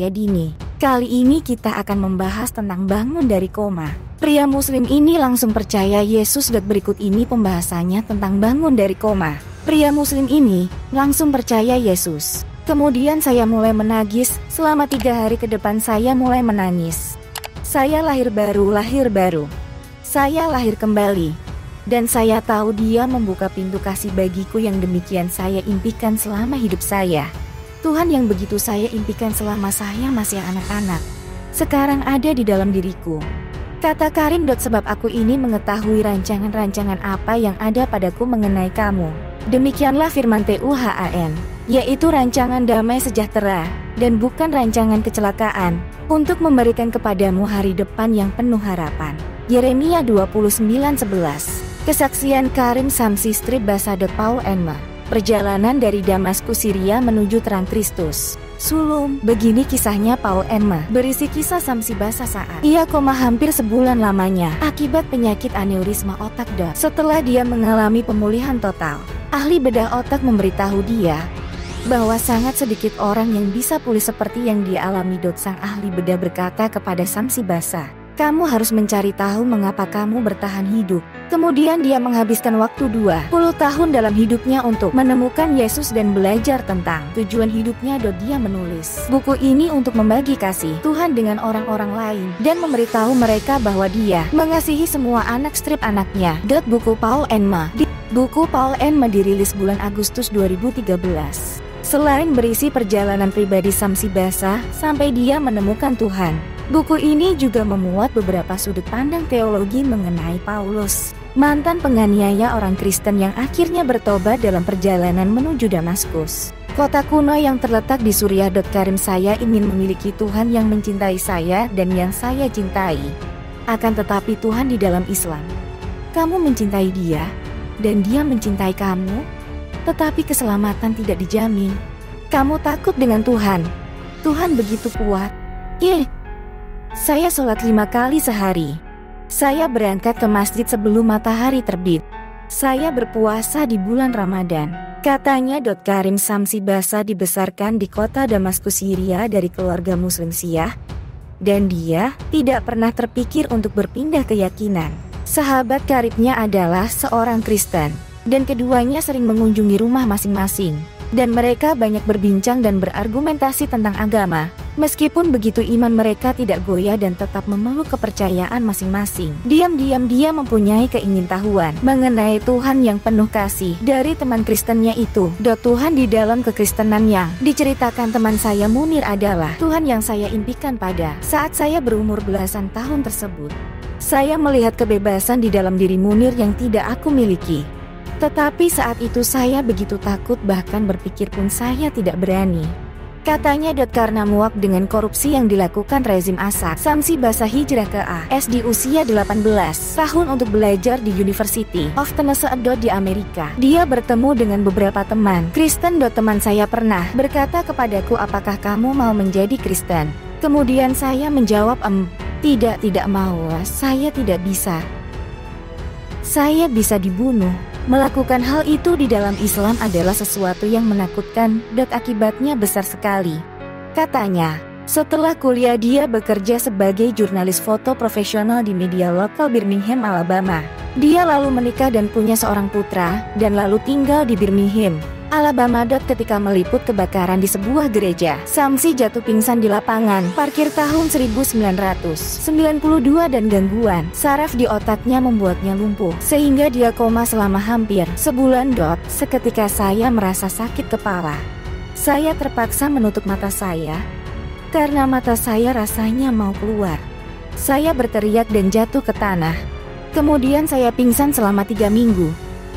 dini. Kali ini kita akan membahas tentang bangun dari koma. Pria muslim ini langsung percaya Yesus dan berikut ini pembahasannya tentang bangun dari koma. Pria muslim ini langsung percaya Yesus. Kemudian saya mulai menangis, selama 3 hari ke depan saya mulai menangis. Saya lahir baru. Saya lahir kembali. Dan saya tahu Dia membuka pintu kasih bagiku yang demikian saya impikan selama hidup saya. Tuhan yang begitu saya impikan selama saya masih anak-anak, sekarang ada di dalam diriku. Kata Karim. Sebab aku ini mengetahui rancangan-rancangan apa yang ada padaku mengenai kamu. Demikianlah firman Tuhan, yaitu rancangan damai sejahtera, dan bukan rancangan kecelakaan, untuk memberikan kepadamu hari depan yang penuh harapan. Yeremia 29:11. Kesaksian Karim Samsi Strip Basa. Paul Enma. Perjalanan dari Damaskus Syria menuju terang Kristus. Sulung. Begini kisahnya Paul Enma. Berisi kisah Samsi Basa saat ia koma hampir sebulan lamanya akibat penyakit aneurisma otak. Setelah dia mengalami pemulihan total, ahli bedah otak memberitahu dia bahwa sangat sedikit orang yang bisa pulih seperti yang dia alami. Sang ahli bedah berkata kepada Samsi Basa, "Kamu harus mencari tahu mengapa kamu bertahan hidup." Kemudian dia menghabiskan waktu 20 tahun dalam hidupnya untuk menemukan Yesus dan belajar tentang tujuan hidupnya. Dia menulis buku ini untuk membagi kasih Tuhan dengan orang-orang lain dan memberitahu mereka bahwa dia mengasihi semua anak strip anaknya. Buku Paul Enma. Buku Paul Enma dirilis bulan Agustus 2013. Selain berisi perjalanan pribadi Samsi Basa sampai dia menemukan Tuhan, buku ini juga memuat beberapa sudut pandang teologi mengenai Paulus, mantan penganiaya orang Kristen yang akhirnya bertobat dalam perjalanan menuju Damaskus, kota kuno yang terletak di Suriah. Karim. Saya ingin memiliki Tuhan yang mencintai saya dan yang saya cintai. Akan tetapi Tuhan di dalam Islam, kamu mencintai Dia dan Dia mencintai kamu, tetapi keselamatan tidak dijamin. Kamu takut dengan Tuhan. Tuhan begitu kuat. Saya sholat 5 kali sehari. Saya berangkat ke masjid sebelum matahari terbit. Saya berpuasa di bulan Ramadan. Katanya. Karim Samsi Basa dibesarkan di kota Damaskus Syria dari keluarga muslim Syiah, dan dia tidak pernah terpikir untuk berpindah keyakinan. Sahabat karibnya adalah seorang Kristen, dan keduanya sering mengunjungi rumah masing-masing, dan mereka banyak berbincang dan berargumentasi tentang agama. Meskipun begitu, iman mereka tidak goyah dan tetap memeluk kepercayaan masing-masing. Diam-diam dia mempunyai keingintahuan mengenai Tuhan yang penuh kasih dari teman Kristennya itu. Tuhan di dalam kekristenan yang diceritakan teman saya Munir adalah Tuhan yang saya impikan pada saat saya berumur belasan tahun tersebut. Saya melihat kebebasan di dalam diri Munir yang tidak aku miliki. Tetapi saat itu saya begitu takut, bahkan berpikir pun saya tidak berani. Katanya. Karena muak dengan korupsi yang dilakukan rezim Assad, Samsi Basa hijrah ke AS di usia 18 tahun untuk belajar di University of Tennessee di Amerika. Dia bertemu dengan beberapa teman Kristen. Teman saya pernah berkata kepadaku, "Apakah kamu mau menjadi Kristen?" Kemudian saya menjawab, tidak mau, saya tidak bisa. Saya bisa dibunuh." Melakukan hal itu di dalam Islam adalah sesuatu yang menakutkan, dan akibatnya besar sekali. Katanya, setelah kuliah dia bekerja sebagai jurnalis foto profesional di media lokal Birmingham, Alabama. Dia lalu menikah dan punya seorang putra, dan lalu tinggal di Birmingham, Alabama. Ketika meliput kebakaran di sebuah gereja, Samsi jatuh pingsan di lapangan parkir tahun 1992 dan gangguan saraf di otaknya membuatnya lumpuh sehingga dia koma selama hampir sebulan. Seketika saya merasa sakit kepala. Saya terpaksa menutup mata saya karena mata saya rasanya mau keluar. Saya berteriak dan jatuh ke tanah. Kemudian saya pingsan selama 3 minggu.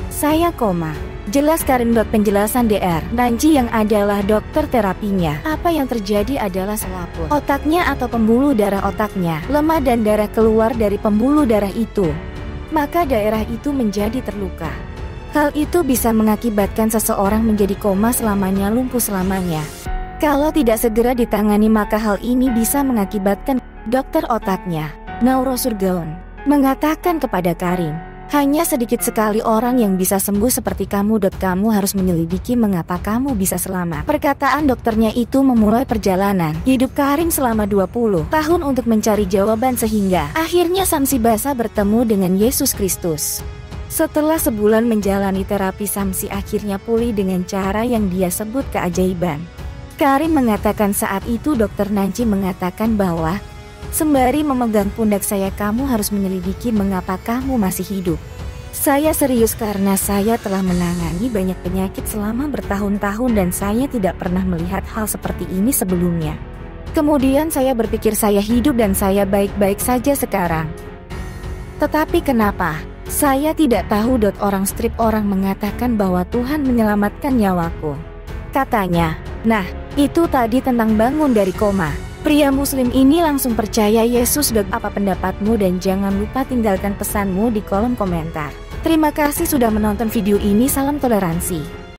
Saya koma. Jelas Karim. Penjelasan Dr. Nanji yang adalah dokter terapinya. Apa yang terjadi adalah selaput otaknya atau pembuluh darah otaknya lemah dan darah keluar dari pembuluh darah itu. Maka daerah itu menjadi terluka. Hal itu bisa mengakibatkan seseorang menjadi koma selamanya, lumpuh selamanya. Kalau tidak segera ditangani maka hal ini bisa mengakibatkan. Dokter otaknya, neurosurgeon, mengatakan kepada Karim, Hanya sedikit sekali orang yang bisa sembuh seperti kamu. Kamu harus menyelidiki mengapa kamu bisa selamat. Perkataan dokternya itu memulai perjalanan hidup Karim selama 20 tahun untuk mencari jawaban, sehingga akhirnya Samsi Basa bertemu dengan Yesus Kristus. Setelah sebulan menjalani terapi, Samsi akhirnya pulih dengan cara yang dia sebut keajaiban. Karim mengatakan saat itu dokter Nancy mengatakan bahwa sembari memegang pundak saya, kamu harus menyelidiki mengapa kamu masih hidup. Saya serius karena saya telah menangani banyak penyakit selama bertahun-tahun dan saya tidak pernah melihat hal seperti ini sebelumnya. Kemudian saya berpikir saya hidup dan saya baik-baik saja sekarang. Tetapi kenapa? Saya tidak tahu. Orang mengatakan bahwa Tuhan menyelamatkan nyawaku. Katanya, nah, itu tadi tentang bangun dari koma. Pria Muslim ini langsung percaya Yesus. Apa pendapatmu? Dan jangan lupa tinggalkan pesanmu di kolom komentar. Terima kasih sudah menonton video ini. Salam toleransi.